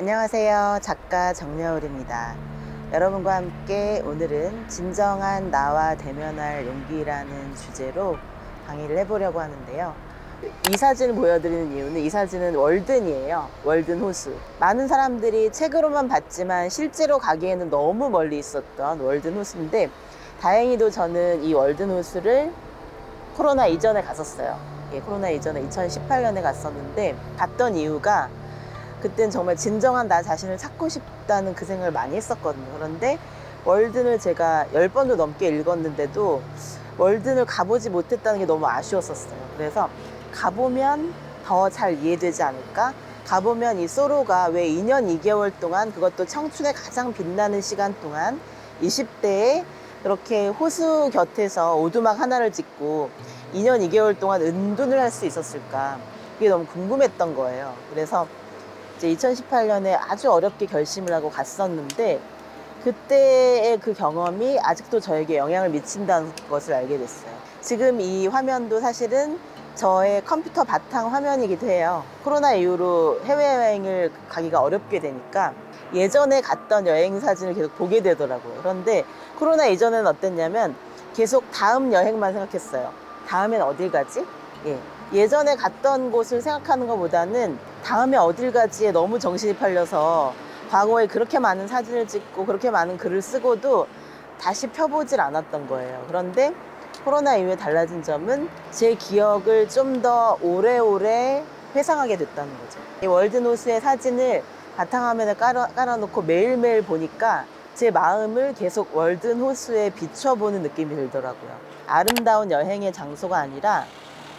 안녕하세요. 작가 정여울입니다. 여러분과 함께 오늘은 진정한 나와 대면할 용기라는 주제로 강의를 해보려고 하는데요. 이 사진을 보여드리는 이유는 이 사진은 월든이에요. 월든 호수. 많은 사람들이 책으로만 봤지만 실제로 가기에는 너무 멀리 있었던 월든 호수인데 다행히도 저는 이 월든 호수를 코로나 이전에 갔었어요. 코로나 이전에 2018년에 갔었는데 갔던 이유가 그땐 정말 진정한 나 자신을 찾고 싶다는 그 생각을 많이 했었거든요. 그런데 월든을 제가 10번도 넘게 읽었는데도 월든을 가보지 못했다는 게 너무 아쉬웠었어요. 그래서 가보면 더 잘 이해되지 않을까? 가보면 이 소로가 왜 2년 2개월 동안, 그것도 청춘의 가장 빛나는 시간 동안 20대에 그렇게 호수 곁에서 오두막 하나를 짓고 2년 2개월 동안 은둔을 할 수 있었을까? 그게 너무 궁금했던 거예요. 그래서 이제 2018년에 아주 어렵게 결심을 하고 갔었는데 그때의 그 경험이 아직도 저에게 영향을 미친다는 것을 알게 됐어요. 지금 이 화면도 사실은 저의 컴퓨터 바탕 화면이기도 해요. 코로나 이후로 해외여행을 가기가 어렵게 되니까 예전에 갔던 여행 사진을 계속 보게 되더라고요. 그런데 코로나 이전에는 어땠냐면 계속 다음 여행만 생각했어요. 다음엔 어딜 가지? 예전에 갔던 곳을 생각하는 것보다는 다음에 어딜 가지에 너무 정신이 팔려서 과거에 그렇게 많은 사진을 찍고 그렇게 많은 글을 쓰고도 다시 펴보질 않았던 거예요. 그런데 코로나 이후에 달라진 점은 제 기억을 좀 더 오래오래 회상하게 됐다는 거죠. 이 월드노스의 사진을 바탕화면에 깔아놓고 매일매일 보니까 제 마음을 계속 월드호수에 비춰보는 느낌이 들더라고요. 아름다운 여행의 장소가 아니라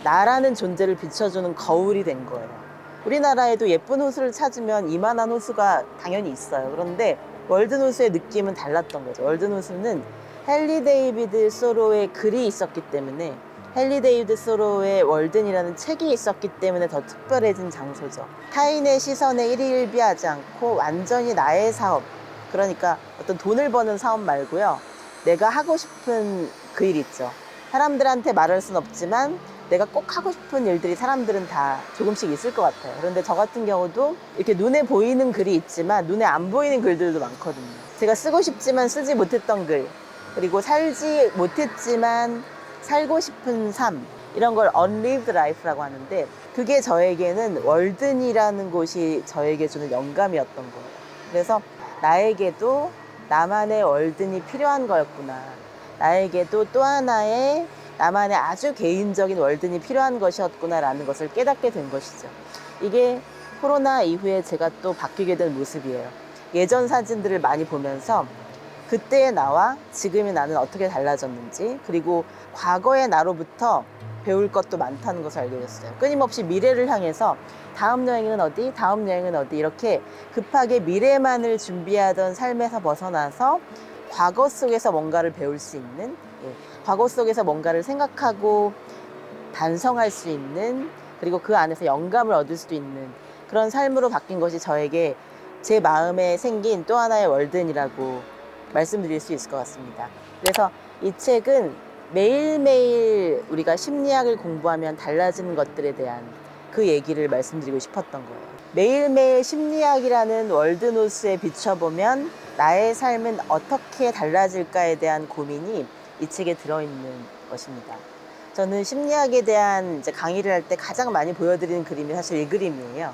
나라는 존재를 비춰주는 거울이 된 거예요. 우리나라에도 예쁜 호수를 찾으면 이만한 호수가 당연히 있어요. 그런데 월든 호수의 느낌은 달랐던 거죠. 월든 호수는 헨리 데이비드 소로의 글이 있었기 때문에, 헨리 데이비드 소로의 월든이라는 책이 있었기 때문에 더 특별해진 장소죠. 타인의 시선에 일희일비하지 않고 완전히 나의 사업, 그러니까 어떤 돈을 버는 사업 말고요, 내가 하고 싶은 그 일 있죠. 사람들한테 말할 순 없지만 내가 꼭 하고 싶은 일들이 사람들은 다 조금씩 있을 것 같아요. 그런데 저 같은 경우도 이렇게 눈에 보이는 글이 있지만 눈에 안 보이는 글들도 많거든요. 제가 쓰고 싶지만 쓰지 못했던 글, 그리고 살지 못했지만 살고 싶은 삶, 이런 걸 unlived life라고 하는데, 그게 저에게는 월든이라는 곳이 저에게 주는 영감이었던 거예요. 그래서 나에게도 나만의 월든이 필요한 거였구나, 나에게도 또 하나의 나만의 아주 개인적인 월든이 필요한 것이었구나 라는 것을 깨닫게 된 것이죠. 이게 코로나 이후에 제가 또 바뀌게 된 모습이에요. 예전 사진들을 많이 보면서 그때의 나와 지금의 나는 어떻게 달라졌는지, 그리고 과거의 나로부터 배울 것도 많다는 것을 알게 됐어요. 끊임없이 미래를 향해서 다음 여행은 어디, 다음 여행은 어디, 이렇게 급하게 미래만을 준비하던 삶에서 벗어나서 과거 속에서 뭔가를 배울 수 있는, 과거 속에서 뭔가를 생각하고 반성할 수 있는, 그리고 그 안에서 영감을 얻을 수도 있는 그런 삶으로 바뀐 것이 저에게 제 마음에 생긴 또 하나의 월든이라고 말씀드릴 수 있을 것 같습니다. 그래서 이 책은 매일매일 우리가 심리학을 공부하면 달라지는 것들에 대한 그 얘기를 말씀드리고 싶었던 거예요. 매일매일 심리학이라는 월드노스에 비춰보면 나의 삶은 어떻게 달라질까에 대한 고민이 이 책에 들어있는 것입니다. 저는 심리학에 대한 이제 강의를 할 때 가장 많이 보여드리는 그림이 사실 이 그림이에요.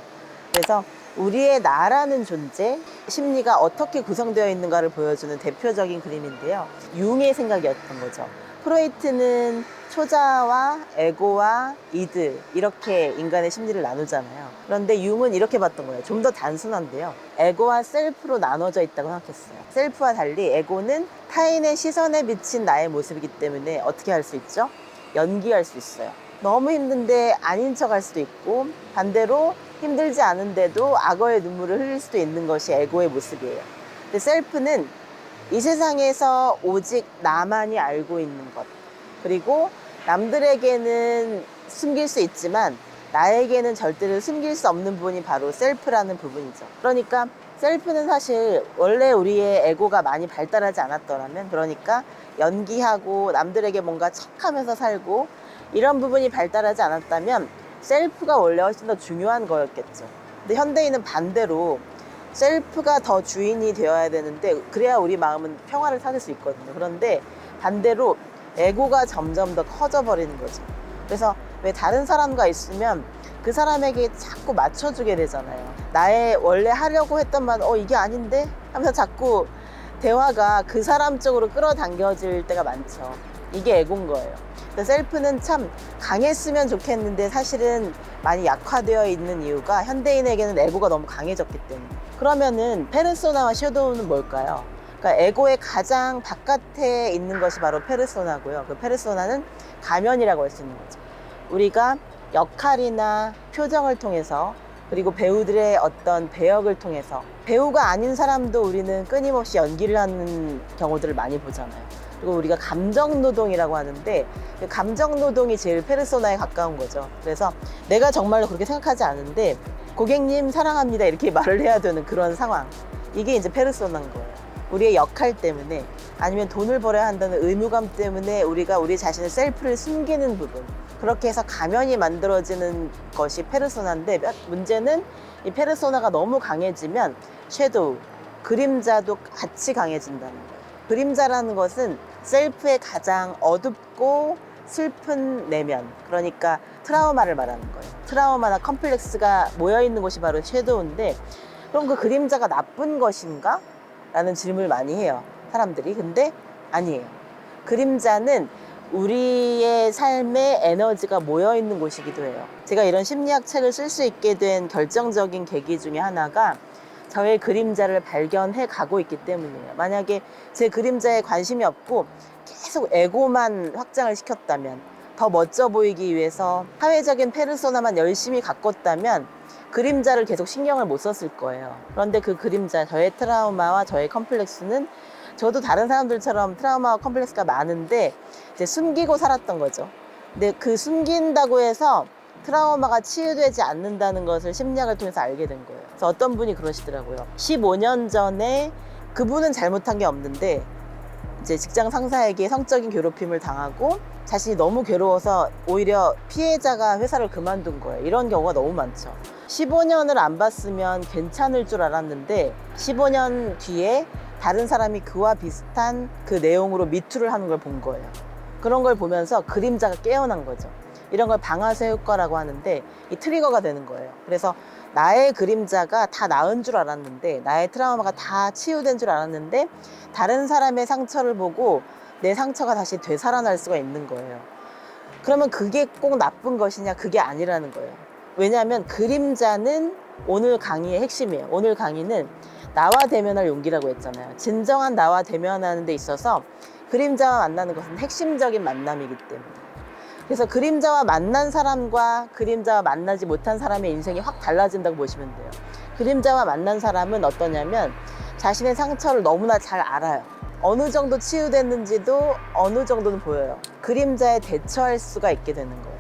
그래서 우리의 나라는 존재, 심리가 어떻게 구성되어 있는가를 보여주는 대표적인 그림인데요. 융의 생각이었던 거죠. 프로이트는 초자와 에고와 이드, 이렇게 인간의 심리를 나누잖아요. 그런데 융은 이렇게 봤던 거예요. 좀 더 단순한데요. 에고와 셀프로 나눠져 있다고 생각했어요. 셀프와 달리 에고는 타인의 시선에 비친 나의 모습이기 때문에 어떻게 할 수 있죠? 연기할 수 있어요. 너무 힘든데 아닌 척 할 수도 있고, 반대로 힘들지 않은데도 악어의 눈물을 흘릴 수도 있는 것이 에고의 모습이에요. 근데 셀프는 이 세상에서 오직 나만이 알고 있는 것, 그리고 남들에게는 숨길 수 있지만 나에게는 절대로 숨길 수 없는 부분이 바로 셀프라는 부분이죠. 그러니까 셀프는 사실 원래 우리의 에고가 많이 발달하지 않았더라면, 그러니까 연기하고 남들에게 뭔가 척하면서 살고 이런 부분이 발달하지 않았다면 셀프가 원래 훨씬 더 중요한 거였겠죠. 근데 현대인은 반대로 셀프가 더 주인이 되어야 되는데 그래야 우리 마음은 평화를 찾을 수 있거든요. 그런데 반대로 에고가 점점 더 커져 버리는 거죠. 그래서 왜 다른 사람과 있으면 그 사람에게 자꾸 맞춰주게 되잖아요. 나의 원래 하려고 했던 말, 이게 아닌데? 하면서 자꾸 대화가 그 사람 쪽으로 끌어당겨질 때가 많죠. 이게 에고인 거예요. 셀프는 참 강했으면 좋겠는데 사실은 많이 약화되어 있는 이유가 현대인에게는 에고가 너무 강해졌기 때문에. 그러면은 페르소나와 섀도우는 뭘까요? 그러니까 에고의 가장 바깥에 있는 것이 바로 페르소나고요. 그 페르소나는 가면이라고 할 수 있는 거죠. 우리가 역할이나 표정을 통해서 그리고 배우들의 어떤 배역을 통해서 배우가 아닌 사람도 우리는 끊임없이 연기를 하는 경우들을 많이 보잖아요. 그리고 우리가 감정노동이라고 하는데 그 감정노동이 제일 페르소나에 가까운 거죠. 그래서 내가 정말로 그렇게 생각하지 않은데 고객님 사랑합니다 이렇게 말을 해야 되는 그런 상황. 이게 이제 페르소나인 거예요. 우리의 역할 때문에 아니면 돈을 벌어야 한다는 의무감 때문에 우리가 우리 자신의 셀프를 숨기는 부분, 그렇게 해서 가면이 만들어지는 것이 페르소나인데 문제는 이 페르소나가 너무 강해지면 섀도우, 그림자도 같이 강해진다는 거예요. 그림자라는 것은 셀프의 가장 어둡고 슬픈 내면, 그러니까 트라우마를 말하는 거예요. 트라우마나 컴플렉스가 모여있는 곳이 바로 섀도우인데 그럼 그 그림자가 나쁜 것인가? 라는 질문을 많이 해요, 사람들이. 근데 아니에요. 그림자는 우리의 삶에 에너지가 모여있는 곳이기도 해요. 제가 이런 심리학 책을 쓸 수 있게 된 결정적인 계기 중에 하나가 저의 그림자를 발견해 가고 있기 때문이에요. 만약에 제 그림자에 관심이 없고 계속 에고만 확장을 시켰다면, 더 멋져 보이기 위해서 사회적인 페르소나만 열심히 가꿨다면 그림자를 계속 신경을 못 썼을 거예요. 그런데 그 그림자, 저의 트라우마와 저의 컴플렉스는 저도 다른 사람들처럼 트라우마와 컴플렉스가 많은데 이제 숨기고 살았던 거죠. 근데 그 숨긴다고 해서 트라우마가 치유되지 않는다는 것을 심리학을 통해서 알게 된 거예요. 그래서 어떤 분이 그러시더라고요. 15년 전에 그분은 잘못한 게 없는데 이제 직장 상사에게 성적인 괴롭힘을 당하고 자신이 너무 괴로워서 오히려 피해자가 회사를 그만둔 거예요. 이런 경우가 너무 많죠. 15년을 안 봤으면 괜찮을 줄 알았는데 15년 뒤에 다른 사람이 그와 비슷한 그 내용으로 미투를 하는 걸 본 거예요. 그런 걸 보면서 그림자가 깨어난 거죠. 이런 걸 방아쇠 효과라고 하는데 이 트리거가 되는 거예요. 그래서 나의 그림자가 다 나은 줄 알았는데, 나의 트라우마가 다 치유된 줄 알았는데 다른 사람의 상처를 보고 내 상처가 다시 되살아날 수가 있는 거예요. 그러면 그게 꼭 나쁜 것이냐? 그게 아니라는 거예요. 왜냐하면 그림자는 오늘 강의의 핵심이에요. 오늘 강의는 나와 대면할 용기라고 했잖아요. 진정한 나와 대면하는 데 있어서 그림자와 만나는 것은 핵심적인 만남이기 때문에. 그래서 그림자와 만난 사람과 그림자와 만나지 못한 사람의 인생이 확 달라진다고 보시면 돼요. 그림자와 만난 사람은 어떠냐면 자신의 상처를 너무나 잘 알아요. 어느 정도 치유됐는지도 어느 정도는 보여요. 그림자에 대처할 수가 있게 되는 거예요.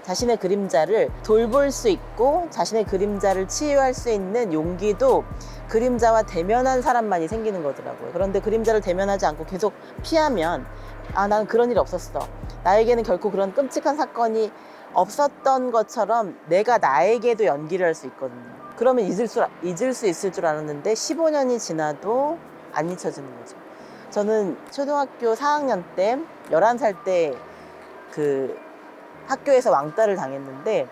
자신의 그림자를 돌볼 수 있고 자신의 그림자를 치유할 수 있는 용기도 그림자와 대면한 사람만이 생기는 거더라고요. 그런데 그림자를 대면하지 않고 계속 피하면 난 그런 일이 없었어. 나에게는 결코 그런 끔찍한 사건이 없었던 것처럼 내가 나에게도 연기를 할 수 있거든요. 그러면 잊을 수 있을 줄 알았는데 15년이 지나도 안 잊혀지는 거죠. 저는 초등학교 4학년 때 11살 때 그 학교에서 왕따를 당했는데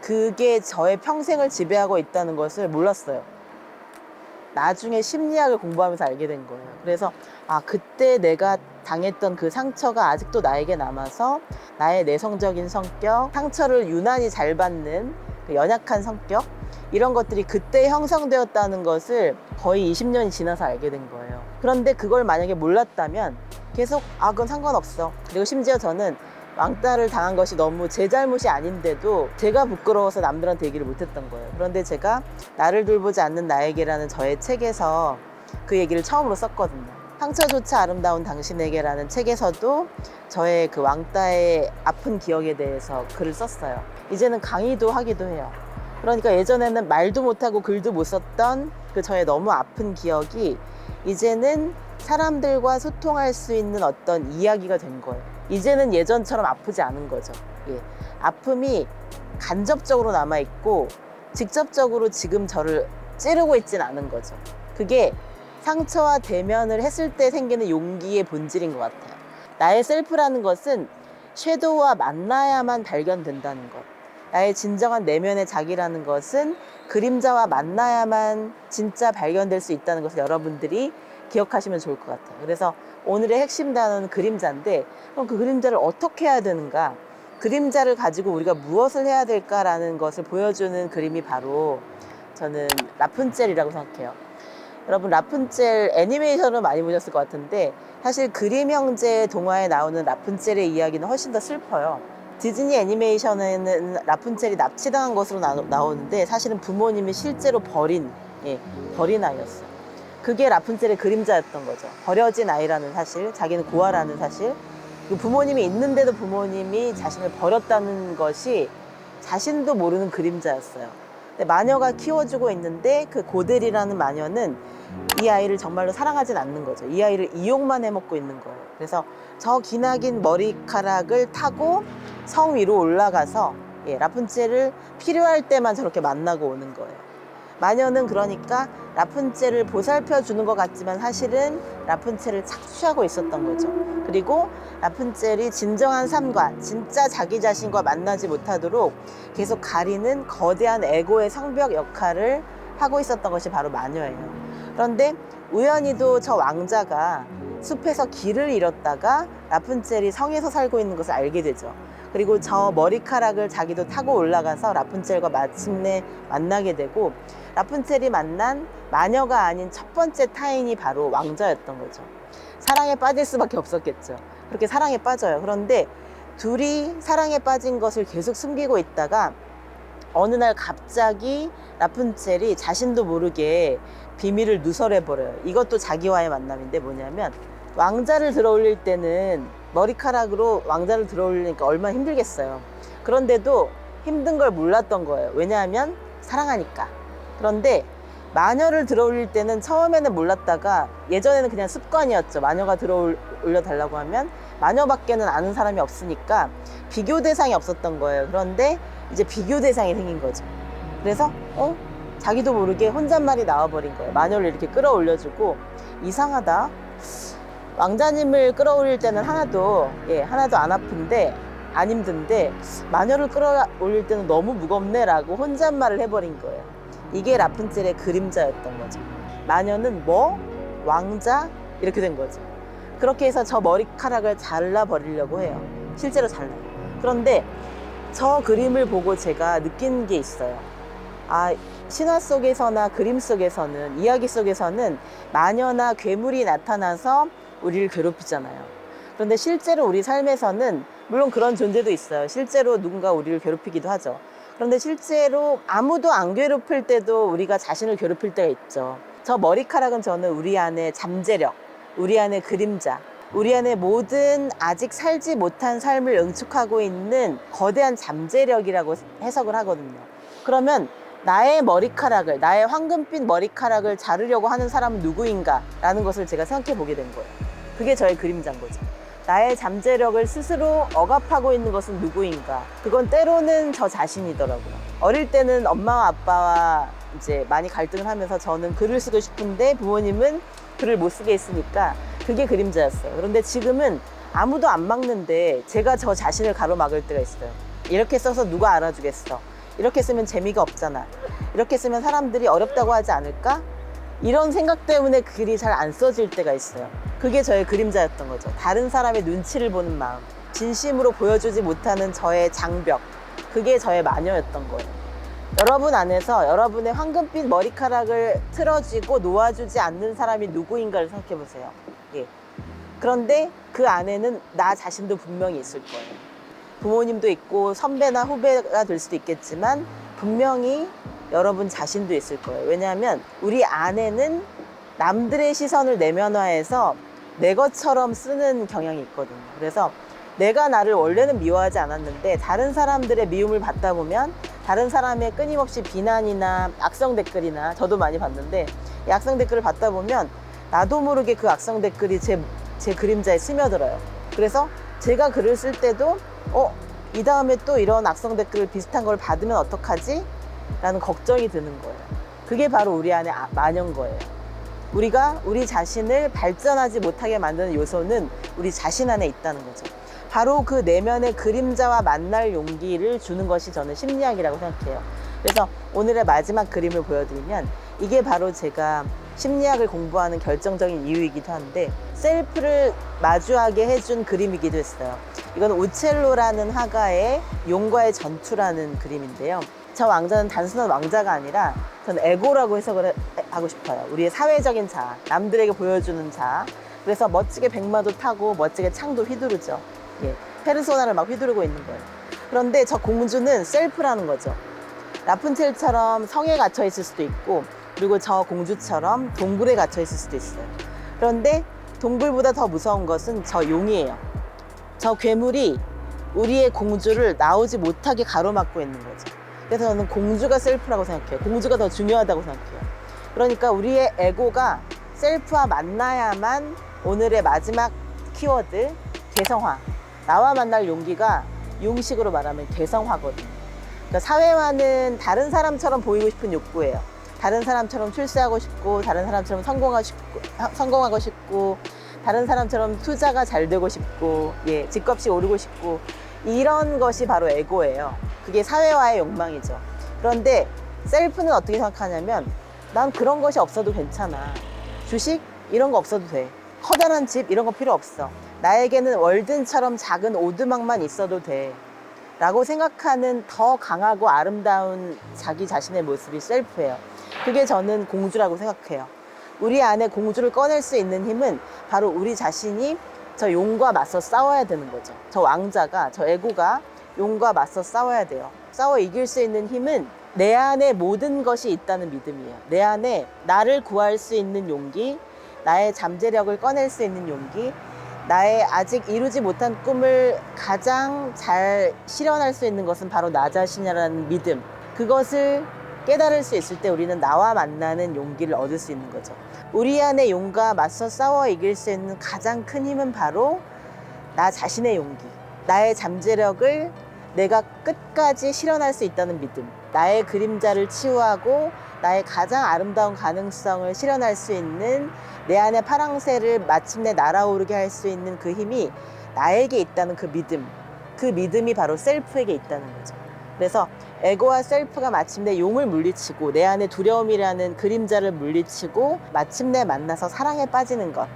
그게 저의 평생을 지배하고 있다는 것을 몰랐어요. 나중에 심리학을 공부하면서 알게 된 거예요. 그래서 그때 내가 당했던 그 상처가 아직도 나에게 남아서 나의 내성적인 성격, 상처를 유난히 잘 받는 그 연약한 성격, 이런 것들이 그때 형성되었다는 것을 거의 20년이 지나서 알게 된 거예요. 그런데 그걸 만약에 몰랐다면 계속 그건 상관없어. 그리고 심지어 저는 왕따를 당한 것이 너무 제 잘못이 아닌데도 제가 부끄러워서 남들한테 얘기를 못했던 거예요. 그런데 제가 나를 돌보지 않는 나에게라는 저의 책에서 그 얘기를 처음으로 썼거든요. 상처조차 아름다운 당신에게라는 책에서도 저의 그 왕따의 아픈 기억에 대해서 글을 썼어요. 이제는 강의도 하기도 해요. 그러니까 예전에는 말도 못하고 글도 못 썼던 그 저의 너무 아픈 기억이 이제는 사람들과 소통할 수 있는 어떤 이야기가 된 거예요. 이제는 예전처럼 아프지 않은 거죠. 아픔이 간접적으로 남아있고 직접적으로 지금 저를 찌르고 있진 않은 거죠. 그게 상처와 대면을 했을 때 생기는 용기의 본질인 것 같아요. 나의 셀프라는 것은 섀도우와 만나야만 발견된다는 것. 나의 진정한 내면의 자기라는 것은 그림자와 만나야만 진짜 발견될 수 있다는 것을 여러분들이 기억하시면 좋을 것 같아요. 그래서 오늘의 핵심 단어는 그림자인데, 그럼 그 그림자를 어떻게 해야 되는가? 그림자를 가지고 우리가 무엇을 해야 될까라는 것을 보여주는 그림이 바로 저는 라푼젤이라고 생각해요. 여러분, 라푼젤 애니메이션을 많이 보셨을 것 같은데 사실 그림 형제 동화에 나오는 라푼젤의 이야기는 훨씬 더 슬퍼요. 디즈니 애니메이션에는 라푼젤이 납치당한 것으로 나오는데 사실은 부모님이 실제로 버린 아이였어요. 그게 라푼젤의 그림자였던 거죠. 버려진 아이라는 사실, 자기는 고아라는 사실, 부모님이 있는데도 부모님이 자신을 버렸다는 것이 자신도 모르는 그림자였어요. 근데 마녀가 키워주고 있는데 그 고델이라는 마녀는 이 아이를 정말로 사랑하진 않는 거죠. 이 아이를 이용만 해먹고 있는 거예요. 그래서 저 기나긴 머리카락을 타고 성 위로 올라가서 라푼젤을 필요할 때만 저렇게 만나고 오는 거예요. 마녀는 그러니까 라푼젤을 보살펴 주는 것 같지만 사실은 라푼젤을 착취하고 있었던 거죠. 그리고 라푼젤이 진정한 삶과 진짜 자기 자신과 만나지 못하도록 계속 가리는 거대한 에고의 성벽 역할을 하고 있었던 것이 바로 마녀예요. 그런데 우연히도 저 왕자가 숲에서 길을 잃었다가 라푼젤이 성에서 살고 있는 것을 알게 되죠. 그리고 저 머리카락을 자기도 타고 올라가서 라푼젤과 마침내 만나게 되고, 라푼젤이 만난 마녀가 아닌 첫 번째 타인이 바로 왕자였던 거죠. 사랑에 빠질 수밖에 없었겠죠. 그렇게 사랑에 빠져요. 그런데 둘이 사랑에 빠진 것을 계속 숨기고 있다가 어느 날 갑자기 라푼젤이 자신도 모르게 비밀을 누설해버려요. 이것도 자기와의 만남인데 뭐냐면, 왕자를 들어올릴 때는 머리카락으로 왕자를 들어올리니까 얼마나 힘들겠어요. 그런데도 힘든 걸 몰랐던 거예요. 왜냐하면 사랑하니까. 그런데 마녀를 들어올릴 때는 처음에는 몰랐다가, 예전에는 그냥 습관이었죠. 마녀가 들어올려 달라고 하면 마녀밖에는 아는 사람이 없으니까 비교 대상이 없었던 거예요. 그런데 이제 비교 대상이 생긴 거죠. 그래서 자기도 모르게 혼잣말이 나와버린 거예요. 마녀를 이렇게 끌어올려주고, 이상하다, 왕자님을 끌어올릴 때는 하나도 안 아픈데, 안 힘든데 마녀를 끌어올릴 때는 너무 무겁네 라고 혼잣말을 해버린 거예요. 이게 라푼젤의 그림자였던 거죠. 마녀는 왕자? 이렇게 된 거죠. 그렇게 해서 저 머리카락을 잘라버리려고 해요. 실제로 잘라요. 그런데 저 그림을 보고 제가 느낀 게 있어요. 신화 속에서나 그림 속에서는, 이야기 속에서는 마녀나 괴물이 나타나서 우리를 괴롭히잖아요. 그런데 실제로 우리 삶에서는 물론 그런 존재도 있어요. 실제로 누군가 우리를 괴롭히기도 하죠. 그런데 실제로 아무도 안 괴롭힐 때도 우리가 자신을 괴롭힐 때가 있죠. 저 머리카락은 저는 우리 안에 잠재력, 우리 안에 그림자, 우리 안에 모든 아직 살지 못한 삶을 응축하고 있는 거대한 잠재력이라고 해석을 하거든요. 그러면 나의 머리카락을, 나의 황금빛 머리카락을 자르려고 하는 사람은 누구인가? 라는 것을 제가 생각해 보게 된 거예요. 그게 저의 그림자인 거죠. 나의 잠재력을 스스로 억압하고 있는 것은 누구인가? 그건 때로는 저 자신이더라고요. 어릴 때는 엄마와 아빠와 이제 많이 갈등을 하면서 저는 글을 쓰고 싶은데 부모님은 글을 못 쓰게 했으니까 그게 그림자였어요. 그런데 지금은 아무도 안 막는데 제가 저 자신을 가로막을 때가 있어요. 이렇게 써서 누가 알아주겠어? 이렇게 쓰면 재미가 없잖아. 이렇게 쓰면 사람들이 어렵다고 하지 않을까? 이런 생각 때문에 글이 잘 안 써질 때가 있어요. 그게 저의 그림자였던 거죠. 다른 사람의 눈치를 보는 마음, 진심으로 보여주지 못하는 저의 장벽, 그게 저의 마녀였던 거예요. 여러분 안에서 여러분의 황금빛 머리카락을 틀어쥐고 놓아주지 않는 사람이 누구인가를 생각해 보세요. 그런데 그 안에는 나 자신도 분명히 있을 거예요. 부모님도 있고 선배나 후배가 될 수도 있겠지만 분명히 여러분 자신도 있을 거예요. 왜냐하면 우리 안에는 남들의 시선을 내면화해서 내 것처럼 쓰는 경향이 있거든요. 그래서 내가 나를 원래는 미워하지 않았는데 다른 사람들의 미움을 받다 보면, 다른 사람의 끊임없이 비난이나 악성 댓글이나, 저도 많이 봤는데 이 악성 댓글을 받다 보면 나도 모르게 그 악성 댓글이 제 그림자에 스며들어요. 그래서 제가 글을 쓸 때도 이 다음에 또 이런 악성 댓글 비슷한 걸 받으면 어떡하지? 라는 걱정이 드는 거예요. 그게 바로 우리 안에 만연 거예요. 우리가 우리 자신을 발전하지 못하게 만드는 요소는 우리 자신 안에 있다는 거죠. 바로 그 내면의 그림자와 만날 용기를 주는 것이 저는 심리학이라고 생각해요. 그래서 오늘의 마지막 그림을 보여드리면 이게 바로 제가 심리학을 공부하는 결정적인 이유이기도 한데 셀프를 마주하게 해준 그림이기도 했어요. 이건 우첼로라는 화가의 용과의 전투라는 그림인데요. 저 왕자는 단순한 왕자가 아니라 저는 에고라고 해석을 하고 싶어요. 우리의 사회적인 자아, 남들에게 보여주는 자아. 그래서 멋지게 백마도 타고 멋지게 창도 휘두르죠. 예, 페르소나를 막 휘두르고 있는 거예요. 그런데 저 공주는 셀프라는 거죠. 라푼첼처럼 성에 갇혀 있을 수도 있고, 그리고 저 공주처럼 동굴에 갇혀 있을 수도 있어요. 그런데 동굴보다 더 무서운 것은 저 용이에요. 저 괴물이 우리의 공주를 나오지 못하게 가로막고 있는 거죠. 그래서 저는 공주가 셀프라고 생각해요. 공주가 더 중요하다고 생각해요. 그러니까 우리의 에고가 셀프와 만나야만 오늘의 마지막 키워드, 개성화. 나와 만날 용기가 용식으로 말하면 개성화거든요. 그러니까 사회화는 다른 사람처럼 보이고 싶은 욕구예요. 다른 사람처럼 출세하고 싶고, 다른 사람처럼 성공하고 싶고, 다른 사람처럼 투자가 잘 되고 싶고, 예, 집값이 오르고 싶고, 이런 것이 바로 에고예요. 그게 사회화의 욕망이죠. 그런데 셀프는 어떻게 생각하냐면 난 그런 것이 없어도 괜찮아. 주식 이런 거 없어도 돼. 커다란 집 이런 거 필요 없어. 나에게는 월든처럼 작은 오두막만 있어도 돼. 라고 생각하는 더 강하고 아름다운 자기 자신의 모습이 셀프예요. 그게 저는 공주라고 생각해요. 우리 안에 공주를 꺼낼 수 있는 힘은 바로 우리 자신이 저 용과 맞서 싸워야 되는 거죠. 저 왕자가, 저 에고가 용과 맞서 싸워야 돼요. 싸워 이길 수 있는 힘은 내 안에 모든 것이 있다는 믿음이에요. 내 안에 나를 구할 수 있는 용기, 나의 잠재력을 꺼낼 수 있는 용기, 나의 아직 이루지 못한 꿈을 가장 잘 실현할 수 있는 것은 바로 나 자신이라는 믿음. 그것을 깨달을 수 있을 때 우리는 나와 만나는 용기를 얻을 수 있는 거죠. 우리 안에 용과 맞서 싸워 이길 수 있는 가장 큰 힘은 바로 나 자신의 용기. 나의 잠재력을 내가 끝까지 실현할 수 있다는 믿음. 나의 그림자를 치유하고 나의 가장 아름다운 가능성을 실현할 수 있는 내 안의 파랑새를 마침내 날아오르게 할 수 있는 그 힘이 나에게 있다는 그 믿음. 그 믿음이 바로 셀프에게 있다는 거죠. 그래서 에고와 셀프가 마침내 용을 물리치고 내 안에 두려움이라는 그림자를 물리치고 마침내 만나서 사랑에 빠지는 것.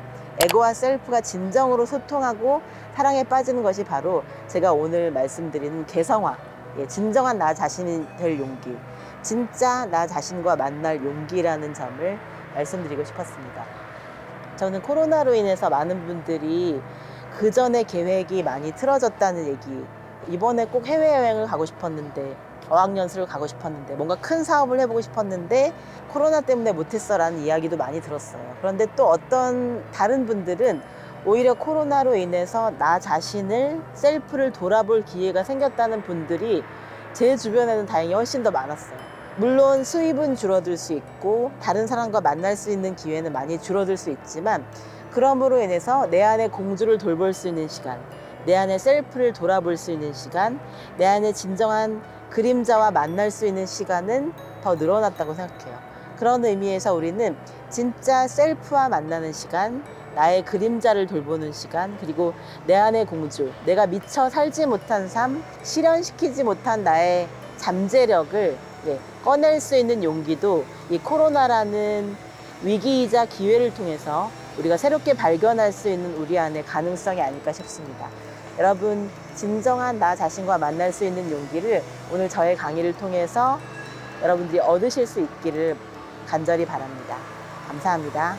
에고와 셀프가 진정으로 소통하고 사랑에 빠지는 것이 바로 제가 오늘 말씀드리는 개성화. 예, 진정한 나 자신이 될 용기. 진짜 나 자신과 만날 용기라는 점을 말씀드리고 싶었습니다. 저는 코로나로 인해서 많은 분들이 그 전에 계획이 많이 틀어졌다는 얘기, 이번에 꼭 해외여행을 가고 싶었는데, 어학연수를 가고 싶었는데, 뭔가 큰 사업을 해보고 싶었는데 코로나 때문에 못했어 라는 이야기도 많이 들었어요. 그런데 또 어떤 다른 분들은 오히려 코로나로 인해서 나 자신을, 셀프를 돌아볼 기회가 생겼다는 분들이 제 주변에는 다행히 훨씬 더 많았어요. 물론 수입은 줄어들 수 있고 다른 사람과 만날 수 있는 기회는 많이 줄어들 수 있지만, 그럼으로 인해서 내 안에 공주를 돌볼 수 있는 시간, 내 안에 셀프를 돌아볼 수 있는 시간, 내 안에 진정한 그림자와 만날 수 있는 시간은 더 늘어났다고 생각해요. 그런 의미에서 우리는 진짜 셀프와 만나는 시간, 나의 그림자를 돌보는 시간, 그리고 내 안의 공주, 내가 미처 살지 못한 삶, 실현시키지 못한 나의 잠재력을 꺼낼 수 있는 용기도 이 코로나라는 위기이자 기회를 통해서 우리가 새롭게 발견할 수 있는 우리 안의 가능성이 아닐까 싶습니다. 여러분, 진정한 나 자신과 만날 수 있는 용기를 오늘 저의 강의를 통해서 여러분들이 얻으실 수 있기를 간절히 바랍니다. 감사합니다.